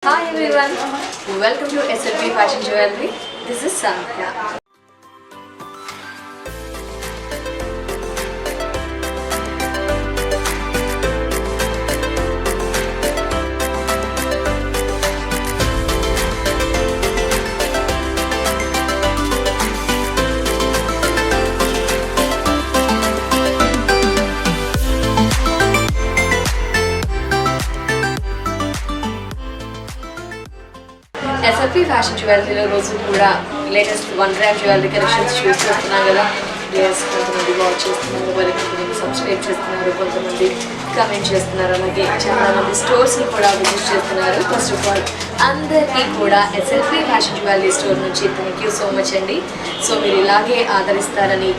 Hi everyone, welcome to SLP Fashion Jewelry. This is Sandhya. SLP Fashion Jewelry లో రోజు కూడా latest 1 gram jewellery collections చూస్తున్నాం కదా. Players కొంతమంది వాచ్ చేస్తున్నారు, మరి కొంతమంది సబ్స్క్రైబ్ చేస్తున్నారు, కొంతమంది కమెంట్ చేస్తున్నారు, అలాగే చాలా మంది స్టోర్స్ని కూడా విజిట్ చేస్తున్నారు. ఫస్ట్ ఆఫ్ ఆల్ అందరికీ కూడా SLP ఫ్యాషన్ జ్యువెలరీ స్టోర్ నుంచి థ్యాంక్ యూ సో మచ్ అండి. సో మీరు ఇలాగే ఆదరిస్తారని,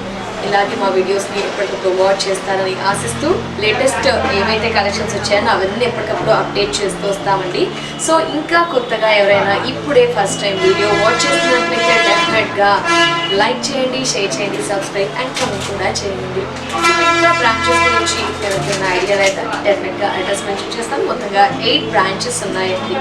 ఇలాగే మా వీడియోస్ని ఎప్పటికప్పుడు వాచ్ చేస్తారని ఆశిస్తూ లేటెస్ట్ ఏవైతే కలెక్షన్స్ వచ్చాయో అవన్నీ ఎప్పటికప్పుడు అప్డేట్ చేస్తూ వస్తామండి. సో ఇంకా కొత్తగా ఎవరైనా ఇప్పుడే ఫస్ట్ టైం వీడియో వాచ్ చేస్తున్నట్లయితే డెఫినెట్గా లైక్ చేయండి, షేర్ చేయండి, సబ్స్క్రైబ్ అండ్ కమెంట్ కూడా చేయండి. ఇంకా బ్రాంచెస్ గురించి ఎవరికైనా ఐడియా అయితే డెఫినెట్గా అడ్రస్ మెన్షన్ చేస్తాను. మొత్తంగా 8 బ్రాంచెస్ ఉన్నాయండి.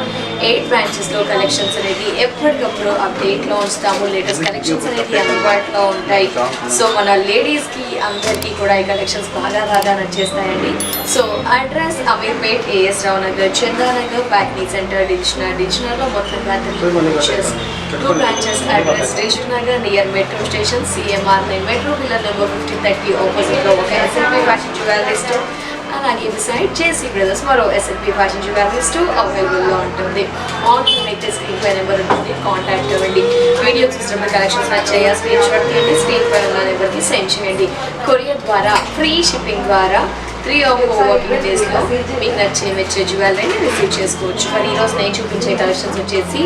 8 బ్రాంచెస్లో కలెక్షన్స్ అనేది ఎప్పటికప్పుడు అప్డేట్లో ఉంచుతాము. లేటెస్ట్ కలెక్షన్స్ అనేది అందుబాటులో ఉంటాయి. సో మన లేడీస్కి అందరికీ కూడా ఈ కలెక్షన్స్ బాగా నచ్చేస్తాయండి. సో అడ్రస్ అమీర్పేట్, ఏఎస్ రావు నగర్, చందానగర్, ప్యాక్నీ సెంటర్, డివిజనర్లో మొత్తంగా 2 branches. Address register Nagar near metro station, CMR 9 metro pillar number 5030 ఆపోజిట్లో ఒక SLP ఫ్యాషన్ జ్యువెలరీ స్టోర్, అలాగే బిసైడ్ జేసీ బ్రదర్స్ మరో SLP ఫ్యాషన్ జ్యువెలరీ స్టోర్ అవైలబుల్లో ఉంటుంది. ఆన్లైన్ అయితే స్క్రీన్ పై నెంబర్ ఉంటుంది, కాంటాక్ట్ అవ్వండి. వీడియో చూసినప్పుడు కలెక్షన్స్ నచ్చాయా స్క్రీన్ షాట్ తీయండి, స్క్రీన్ పై ఉన్న నెంబర్కి సెండ్ చేయండి. కొరియర్ ద్వారా ఫ్రీ షిప్పింగ్ ద్వారా 3 or 4 వర్కింగ్ డేస్లో మీకు మెచ్చే జ్యువెలరీని రిసీవ్ చేసుకోవచ్చు. మరి ఈరోజు నేను చూపించే కలెక్షన్స్ వచ్చేసి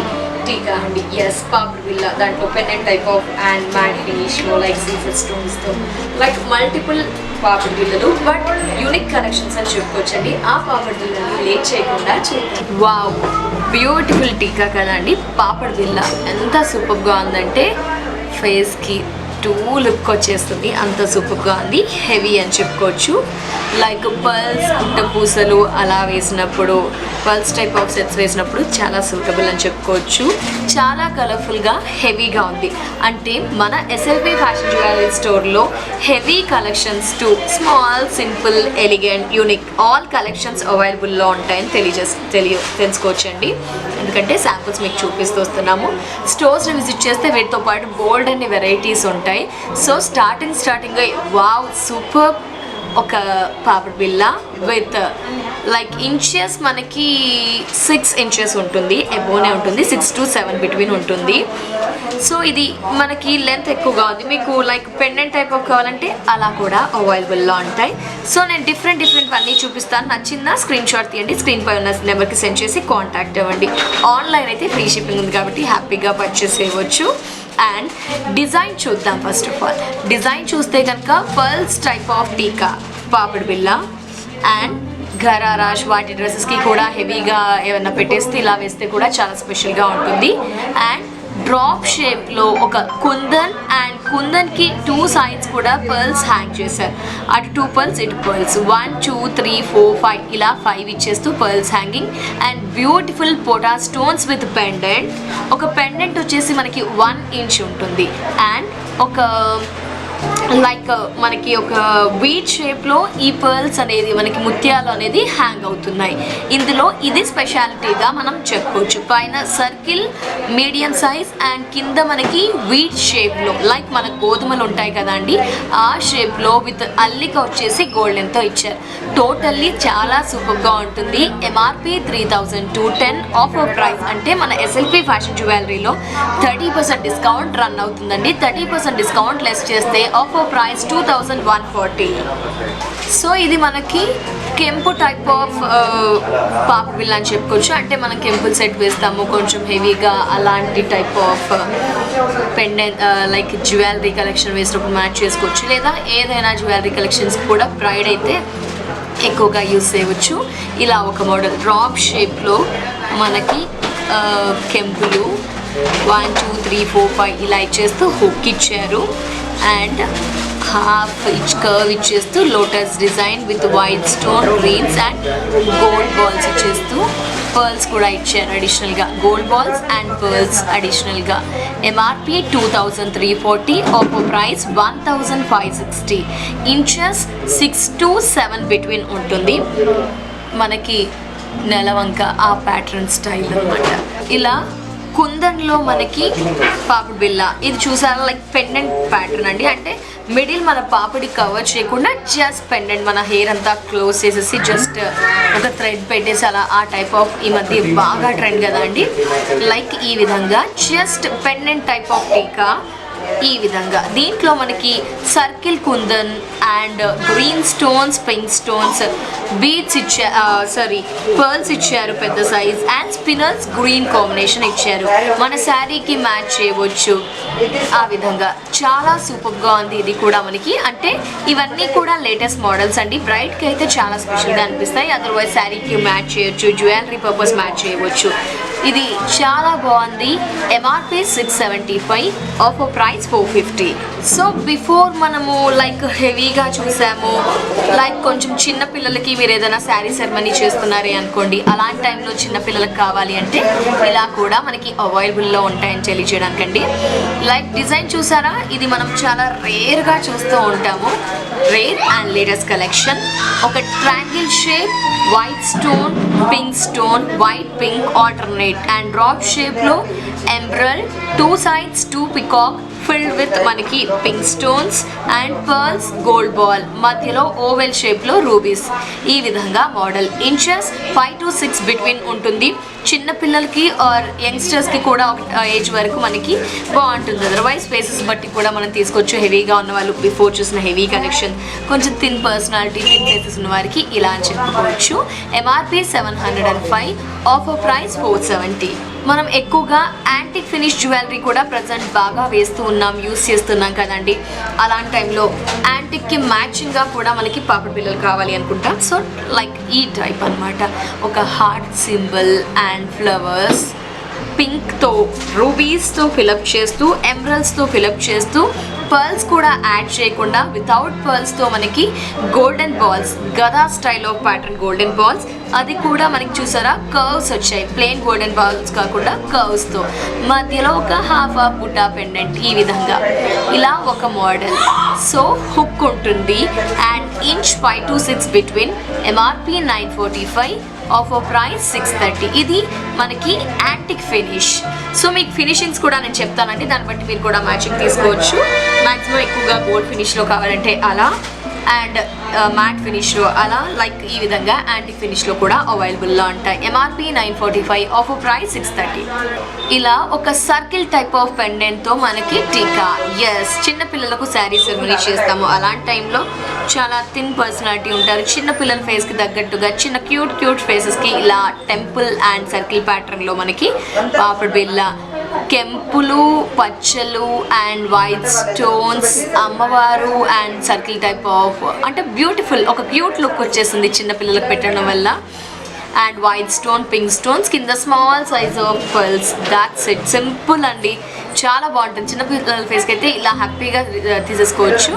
టీకా అండి. ఎస్, పాపిడి బిళ్ళ, దాంట్లో pendant type of and matte ఫినిష్లో లైక్ సీజర్ స్టోన్స్తో లైక్ మల్టిపుల్ పాపిడి బిళ్ళలు, బట్ యూనిక్ కలెక్షన్స్ అని చెప్పుకోవచ్చండి. ఆ పాపిడి బిళ్ళని లేట్ చేయకుండా చూద్దాం. వావ్, బ్యూటిఫుల్ టీకా కదా అండి. పాపిడి బిళ్ళ ఎంత సూపర్గా ఉందంటే ఫేస్కి 2 లుక్ వచ్చేస్తుంది, అంత సూపర్గా ఉంది. హెవీ అని చెప్పుకోవచ్చు. లైక్ పర్ల్స్, పుట్ట పూసలు అలా వేసినప్పుడు, పర్ల్స్ టైప్ ఆఫ్ సెట్స్ వేసినప్పుడు చాలా సూటబుల్ అని చెప్పుకోవచ్చు. చాలా కలర్ఫుల్గా హెవీగా ఉంది. అంటే మన SLP ఫ్యాషన్ జ్యువెలరీ స్టోర్లో heavy collections to small, simple, elegant, unique all collections అవైలబుల్లో ఉంటాయని తెలుసుకోవచ్చండి. ఎందుకంటే శాంపుల్స్ మీకు చూపిస్తూ వస్తున్నాము. స్టోర్స్ని విజిట్ చేస్తే వీటితో పాటు బోల్డ్ అన్ని వెరైటీస్ ఉంటాయి. సో స్టార్టింగ్ వావ్ సూపర్ ఒక పాపిడి బిళ్ళ విత్ లైక్ ఇంచెస్ మనకి 6 inches ఉంటుంది, ఎబోనే ఉంటుంది, 6 to 7 బిట్వీన్ ఉంటుంది. సో ఇది మనకి లెంత్ ఎక్కువగా ఉంది. మీకు లైక్ పెండెంట్ టైప్ ఆఫ్ కావాలంటే అలా కూడా అవైలబుల్లో ఉంటాయి. సో నేను డిఫరెంట్ అన్నీ చూపిస్తాను. నచ్చిందా స్క్రీన్ షాట్ తీయండి, స్క్రీన్ పై ఉన్న నెంబర్కి సెండ్ చేసి కాంటాక్ట్ అవ్వండి. ఆన్లైన్ అయితే ఫ్రీ షిప్పింగ్ ఉంది కాబట్టి హ్యాపీగా పర్చేస్ చేయవచ్చు. అండ్ డిజైన్ చూద్దాం. ఫస్ట్ ఆఫ్ ఆల్ డిజైన్ చూస్తే కనుక పర్ల్స్ టైప్ ఆఫ్ టీకా పాపిడి బిళ్ళ అండ్ ఘరారాష్, వాటి డ్రెస్సెస్కి కూడా హెవీగా ఏమన్నా పెట్టేస్తే ఇలా వేస్తే కూడా చాలా స్పెషల్గా ఉంటుంది. అండ్ డ్రాప్ షేప్లో ఒక కుందన్ అండ్ కుందన్కి 2 sides కూడా పర్ల్స్ హ్యాంగ్ చేశారు. అటు 2 pearls, ఇటు పర్ల్స్ 1 2 3 4 5 ఇలా 5 ఇచ్చేస్తూ పర్ల్స్ హ్యాంగింగ్ అండ్ బ్యూటిఫుల్ పోటా స్టోన్స్ విత్ పెండెంట్. ఒక పెండెంట్ వచ్చేసి మనకి 1 inch ఉంటుంది అండ్ ఒక లైక్ మనకి ఒక బీట్ షేప్లో ఈ పర్ల్స్ అనేది మనకి ముత్యాలు అనేది హ్యాంగ్ అవుతున్నాయి. ఇందులో ఇది స్పెషాలిటీగా మనం చెప్పుకోవచ్చు. పైన సర్కిల్, మీడియం సైజ్ అండ్ కింద మనకి వీట్ షేప్లో లైక్ మన గోధుమలు ఉంటాయి కదండి, ఆ షేప్లో విత్ అల్లిక వచ్చేసి గోల్డెన్తో ఇచ్చారు. టోటల్లీ చాలా సూపర్గా ఉంటుంది. MRP 3210 offer price. అంటే మన SLP ఫ్యాషన్ జ్యువెలరీలో 30% డిస్కౌంట్ రన్ అవుతుందండి. 30% డిస్కౌంట్ లెస్ చేస్తే ఆఫర్ ప్రైస్ 2140. సో ఇది మనకి కెంపు టైప్ ఆఫ్ పాపిడి బిళ్ళ అని చెప్పుకోవచ్చు. అంటే మనం కెంపుల్ సెట్ వేస్తాము కొంచెం హెవీగా, అలాంటి type of pendant like jewellery collection వేసినప్పుడు మ్యాచ్ చేసుకోవచ్చు. లేదా ఏదైనా జ్యువెలరీ కలెక్షన్స్ కూడా బ్రైడ్ అయితే ఎక్కువగా యూజ్ చేయవచ్చు. ఇలా ఒక మోడల్ డ్రాప్ షేప్లో మనకి కెంపులు 1 2 3 4 5 ఇలా ఇచ్చేస్తూ హుక్ ఇచ్చారు. అండ్ హాఫ్ కర్వ్ ఇచ్చేస్తూ lotus design with white stone greens and gold balls ఇచ్చేస్తూ పర్ల్స్ కూడా ఇచ్చారు అడిషనల్గా, గోల్డ్ బాల్స్ అండ్ పర్ల్స్ అడిషనల్గా. MRP 2340, offer price 1560. Inches 6 to 7 between ఉంటుంది. మనకి నెలవంక ఆ ప్యాటర్న్ స్టైల్ అనమాట. ఇలా కుందన్లో మనకి పాపిడి బిల్ల, ఇది చూసారా లైక్ పెండెంట్ ప్యాటర్న్ అండి. అంటే మిడిల్ మన పాపిడి కవర్ చేయకుండా జస్ట్ పెండెంట్, మన హెయిర్ అంతా క్లోజ్ చేసేసి జస్ట్ ఒక థ్రెడ్ పెట్టేసి అలా ఆ టైప్ ఆఫ్ ఈ మధ్య బాగా ట్రెండ్ కదా అండి. లైక్ ఈ విధంగా జస్ట్ పెండెంట్ టైప్ ఆఫ్ టీకా ఈ విధంగా. దీంట్లో మనకి circle kundan and green stones, pink stones, beads pearls ఇచ్చారు పెద్ద size and spinners green combination ఇచ్చారు. మన శారీకి మ్యాచ్ చేయవచ్చు ఆ విధంగా. చాలా సూపర్గా ఉంది ఇది కూడా మనకి. అంటే ఇవన్నీ కూడా లేటెస్ట్ మోడల్స్ అండి. బ్రైడ్కి అయితే చాలా స్పెషల్గా అనిపిస్తాయి, అదర్వైజ్ శారీకి మ్యాచ్ చేయొచ్చు, జ్యువెలరీ పర్పస్ మ్యాచ్ చేయవచ్చు. ఇది చాలా బాగుంది. MRP 675, offer price 450. So before మనము లైక్ హెవీగా చూసాము, లైక్ కొంచెం చిన్న పిల్లలకి మీరు ఏదైనా శారీ సెరమనీ చేస్తున్నారే అనుకోండి, అలాంటి టైంలో చిన్నపిల్లలకు కావాలి అంటే ఇలా కూడా మనకి అవైలబుల్లో ఉంటాయని తెలియజేయడానికండి. లైక్ డిజైన్ చూసారా, ఇది మనం చాలా రేర్గా చూస్తూ ఉంటాము. Rare and latest collection. ఒక triangle shape, white stone, pink stone, white pink alternate and drop షేప్లో ఎంబ్రల్, 2 sides 2 పికాక్ ఫిల్డ్ విత్ మనకి pink stones and pearls, gold ball, మధ్యలో ఓవెల్ షేప్లో రూబీస్. ఈ విధంగా మోడల్. ఇంచెస్ 5 to 6 బిట్వీన్ ఉంటుంది. చిన్న పిల్లలకి ఆర్ యంగ్స్టర్స్కి కూడా ఒక ఏజ్ వరకు మనకి బాగుంటుంది. అదర్వైజ్ ఫేసెస్ బట్టి కూడా మనం తీసుకోవచ్చు. హెవీగా ఉన్న వాళ్ళు బిఫోర్ చూసిన హెవీ కలెక్షన్, కొంచెం థిన్ పర్సనాలిటీ, థిన్ ఫేసెస్ ఉన్న వారికి ఇలా అని చెప్పుకోవచ్చు. MRP 705, offer price 470. మనం ఎక్కువగా యాంటిక్ ఫినిష్ జ్యువెలరీ కూడా ప్రజెంట్ బాగా వేస్తూ ఉన్నాం, యూస్ చేస్తున్నాం కదండి. అలాంటి టైంలో యాంటిక్కి మ్యాచింగ్గా కూడా మనకి పాపిడి బిళ్ళలు కావాలి అనుకుంటాం. సో లైక్ ఈ టైప్ అనమాట. ఒక హార్ట్ సింబల్ అండ్ ఫ్లవర్స్, పింక్తో, రూబీస్తో ఫిలప్ చేస్తూ, ఎమరల్స్తో ఫిలప్ చేస్తూ, పర్ల్స్ కూడా యాడ్ చేయకుండా వితౌట్ పర్ల్స్తో మనకి గోల్డెన్ బాల్స్, గదా style of pattern golden balls. అది కూడా మనకి చూసారా కర్వ్స్ వచ్చాయి, ప్లెయిన్ గోల్డెన్ బాల్స్ కాకుండా కర్వ్స్తో. మధ్యలో ఒక హాఫ్ బుట్టా పెండెంట్ ఈ విధంగా. ఇలా ఒక మోడల్. సో హుక్ ఉంటుంది and inch 5 to 6 between. MRP 945, offer price 630. ఇది మనకి యాంటిక్ ఫినిష్. సో మీకు ఫినిషింగ్స్ కూడా నేను చెప్తానండి, దాన్ని బట్టి మీరు కూడా మ్యాచింగ్ తీసుకోవచ్చు. మ్యాక్సిమం ఎక్కువగా గోల్డ్ ఫినిష్లో కావాలంటే అలా, అండ్ మ్యాట్ ఫినిష్లో అలా, లైక్ ఈ విధంగా యాంటిక్ ఫినిష్లో కూడా అవైలబుల్లో ఉంటాయి. MRP 945, offer price 630. ఇలా ఒక సర్కిల్ టైప్ ఆఫ్ పెండెంట్తో మనకి టీకా. ఎస్, చిన్నపిల్లలకు శారీ సెరమనీ చేస్తాము. అలాంటి టైంలో చాలా థిన్ పర్సనాలిటీ ఉంటారు, చిన్న పిల్లల ఫేస్కి తగ్గట్టుగా చిన్న క్యూట్ ఫేసెస్కి ఇలా టెంపుల్ అండ్ సర్కిల్ ప్యాటర్న్లో మనకి పాపిడి బిళ్ళ, కెంపులు, పచ్చలు అండ్ వైట్ స్టోన్స్, అమ్మవారు అండ్ సర్కిల్ టైప్ ఆఫ్, అంటే బ్యూటిఫుల్ ఒక క్యూట్ లుక్ వచ్చేసింది చిన్నపిల్లలకు పెట్టడం వల్ల. And white stone, pink stones, కింద small size of pearls. That's it, simple అండి, చాలా బాగుంటుంది. చిన్నపిల్లల ఫేస్కి అయితే ఇలా హ్యాపీగా తీసేసుకోవచ్చు.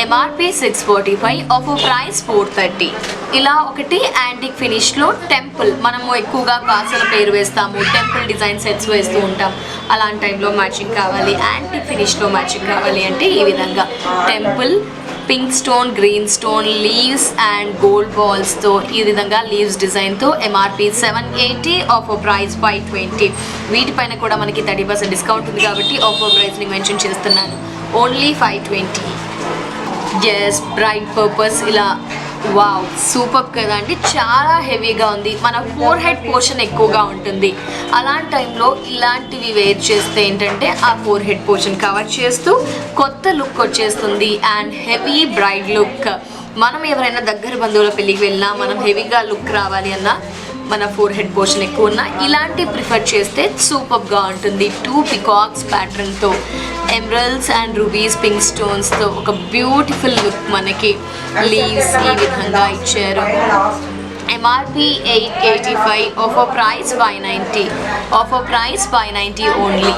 MRP 645, offer price 430. ఇలా ఒకటి యాంటిక్ ఫినిష్లో టెంపుల్, మనము ఎక్కువగా కాసుల పేరు వేస్తాము, టెంపుల్ డిజైన్ సెట్స్ వేస్తూ ఉంటాం. అలాంటి టైంలో మ్యాచింగ్ కావాలి, యాంటిక్ ఫినిష్లో మ్యాచింగ్ కావాలి అంటే ఈ విధంగా temple, pink stone, green stone, leaves and gold బాల్స్తో ఈ విధంగా లీవ్స్ డిజైన్తో. MRP 780, offer price 520. వీటిపైన కూడా మనకి 30% డిస్కౌంట్ ఉంది కాబట్టి ఆఫర్ ప్రైస్ని మెన్షన్ చేస్తున్నాను. ఓన్లీ 520. ఎస్, బ్రైట్ పర్పస్ ఇలా. వావ్, సూపర్ కదా అండి, చాలా హెవీగా ఉంది. మన ఫోర్ హెడ్ పోర్షన్ ఎక్కువగా ఉంటుంది. అలాంటి టైంలో ఇలాంటివి వేర్ చేస్తే ఏంటంటే ఆ ఫోర్ హెడ్ పోర్షన్ కవర్ చేస్తూ కొత్త లుక్ వచ్చేస్తుంది అండ్ హెవీ బ్రైడ్ లుక్. మనం ఎవరైనా దగ్గర బంధువుల పెళ్ళికి వెళ్ళినా, మనం హెవీగా లుక్ రావాలి అన్నా, మన ఫోర్ హెడ్ పోర్షన్ ఎక్కువ ఉన్న ఇలాంటి ప్రిఫర్ చేస్తే సూపర్గా ఉంటుంది. 2 పికాక్స్ ప్యాటర్న్తో, ఎమరల్డ్స్ అండ్ రూబీస్, పింక్ స్టోన్స్తో ఒక బ్యూటిఫుల్ లుక్. మనకి లీవ్స్ ఈ విధంగా ఇచ్చారు MRP 885, offer price 590, offer price 590 only.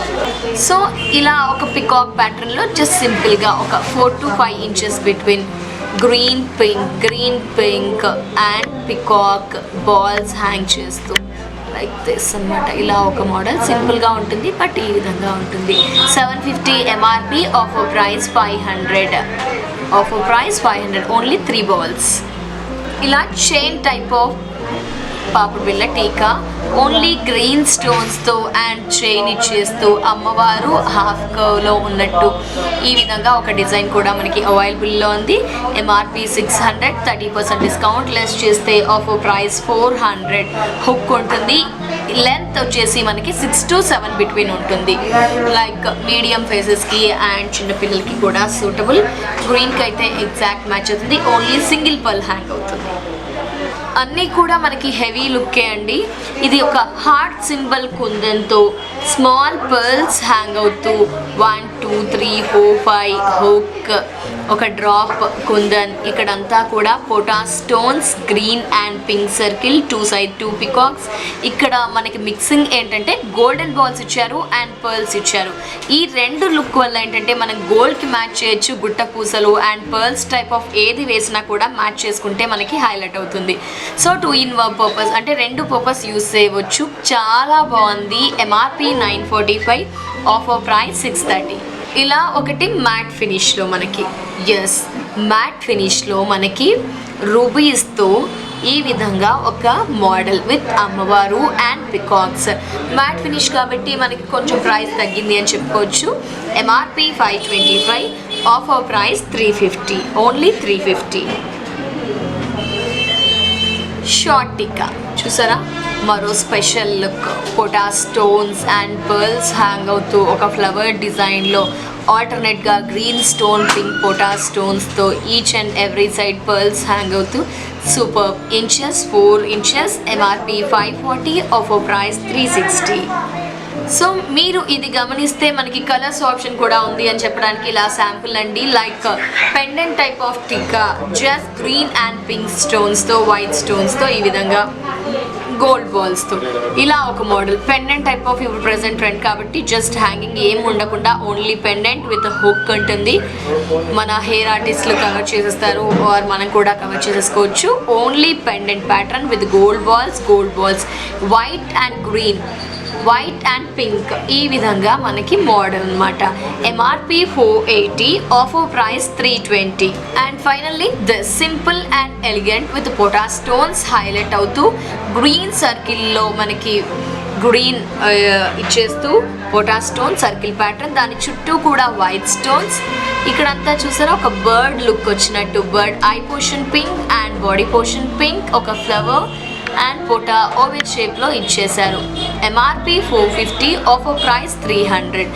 So ఇలా ఒక పికాక్ ప్యాటర్న్లో జస్ట్ సింపుల్గా ఒక 4 to 5 inches between green pink and peacock balls hang చేస్తూ లైక్ దిస్ అనమాట. ఇలా ఒక మోడల్ సింపుల్గా ఉంటుంది, బట్ ఈ విధంగా ఉంటుంది. 750 MRP, offer price 500, offer price 500 only 3 balls. ఇలా చైన్ టైప్ ఆఫ్ పాపుడు బిళ్ళ టీకా ఓన్లీ గ్రీన్ స్టోన్స్తో అండ్ చైన్ ఇచ్చేస్తూ అమ్మవారు హాఫ్ కర్వ్లో ఉన్నట్టు ఈ విధంగా ఒక డిజైన్ కూడా మనకి అవైలబుల్లో ఉంది. MRP 600, 30% డిస్కౌంట్ లెస్ చేస్తే ఆఫర్ ప్రైస్ 400. హుక్ ఉంటుంది, లెంత్ వచ్చేసి మనకి 6 to 7 బిట్వీన్ ఉంటుంది. లైక్ మీడియం ఫేసెస్కి అండ్ చిన్నపిల్లలకి కూడా సూటబుల్. గ్రీన్కి అయితే ఎగ్జాక్ట్ మ్యాచ్ అవుతుంది. ఓన్లీ సింగిల్ పర్ల్ హ్యాంగ్ అవుతుంది. అన్నీ కూడా మనకి హెవీ లుక్కే అండి. ఇది ఒక హార్ట్ సింబల్ కుందన్తో స్మాల్ పర్ల్స్ హ్యాంగ్ అవుతూ 1 2 3 4 5 హుక్, ఒక డ్రాప్ కుందన్. ఇక్కడంతా కూడా పోటా stones, green and pink circle, 2 side 2 peacocks. ఇక్కడ మనకి మిక్సింగ్ ఏంటంటే గోల్డెన్ బాల్స్ ఇచ్చారు అండ్ పర్ల్స్ ఇచ్చారు. ఈ రెండు లుక్ వల్ల ఏంటంటే మనం గోల్డ్కి మ్యాచ్ చేయొచ్చు. గుట్ట పూసలు అండ్ పర్ల్స్ టైప్ ఆఫ్ ఏది వేసినా కూడా మ్యాచ్ చేసుకుంటే మనకి హైలైట్ అవుతుంది. సో 2 in 1 పర్పస్ అంటే 2 పర్పస్ యూస్ చేయవచ్చు. చాలా బాగుంది. MRP 945, offer price 630. ఇలా ఒకటి మ్యాట్ ఫినిష్లో మనకి, ఎస్ మ్యాట్ ఫినిష్లో మనకి రూబీస్తో ఈ విధంగా ఒక మోడల్ విత్ అమ్మవారు అండ్ పికాక్స్. మ్యాట్ ఫినిష్ కాబట్టి మనకి కొంచెం ప్రైస్ తగ్గింది అని చెప్పుకోవచ్చు. MRP 525, offer price 350, only 350. Short tikka చూసారా, మరో స్పెషల్ లుక్. పోటా స్టోన్స్ అండ్ పర్ల్స్ హ్యాంగ్ అవుతూ ఒక ఫ్లవర్ డిజైన్లో ఆల్టర్నేట్గా గ్రీన్ స్టోన్, పింక్ పోటా స్టోన్స్తో each and every side pearls hang అవుతూ super. Inches 4 inches, MRP 540, offer price 360. So మీరు ఇది గమనిస్తే మనకి కలర్స్ ఆప్షన్ కూడా ఉంది అని చెప్పడానికి ఇలా శాంపుల్ అండి. Like pendant type of tikka, just green and pink స్టోన్స్తో, వైట్ స్టోన్స్తో, ఈ విధంగా గోల్డ్ బాల్స్తో ఇలా ఒక మోడల్. పెండెంట్ టైప్ ఆఫ్ ఇప్పుడు ప్రెసెంట్ ట్రెండ్ కాబట్టి జస్ట్ హ్యాంగింగ్ ఏం ఉండకుండా ఓన్లీ పెండెంట్ విత్ హుక్ ఉంటుంది. మన హెయిర్ ఆర్టిస్టులు కవర్ చేసేస్తారు, ఆర్ మనం కూడా కవర్ చేసేసుకోవచ్చు. Only pendant pattern with gold balls, white and green, white and pink, ఈ విధంగా మనకి మోడల్ అనమాట. MRP 480, offer price 320. And finally this simple and elegant with పోటా స్టోన్స్ హైలైట్ అవుతూ గ్రీన్ సర్కిల్లో మనకి గ్రీన్ ఇచ్చేస్తూ పోటా స్టోన్ సర్కిల్ ప్యాటర్న్, దాని చుట్టూ కూడా వైట్ స్టోన్స్. ఇక్కడంతా చూసారా ఒక బర్డ్ లుక్ వచ్చినట్టు, bird eye portion pink and body portion pink, ఒక ఫ్లవర్ అండ్ పోటా ఓవెల్ షేప్లో ఇచ్చేశారు. MRP 450, offer price 300.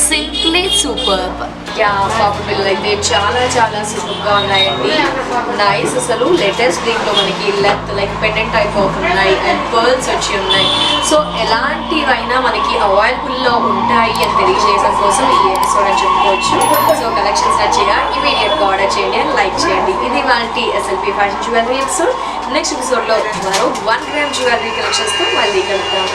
Simply superb. పాపుడు బిళ్ళలు అయితే చాలా సూపర్గా ఉన్నాయండి. నైస్, అసలు లేటెస్ట్ దీంట్లో మనకి length like pendant type of ఉన్నాయి అండ్ పర్ల్స్ వచ్చి ఉన్నాయి. సో ఎలాంటివైనా మనకి అవైలబుల్లో ఉంటాయి అని తెలియజేయడం కోసం ఈ ఎపిసోడ్ అని చెప్పుకోవచ్చు. సో కలెక్షన్స్ నచ్చిగా ఇమీడియట్గా ఆర్డర్ చేయండి అండ్ లైక్ చేయండి. ఇది వాళ్ళ SLP fashion jewellery episode. Next ఎపిసోడ్లో మరో 1 gram జ్యువెలరీ కలెక్షన్స్తో మళ్ళీ కలుద్దాం.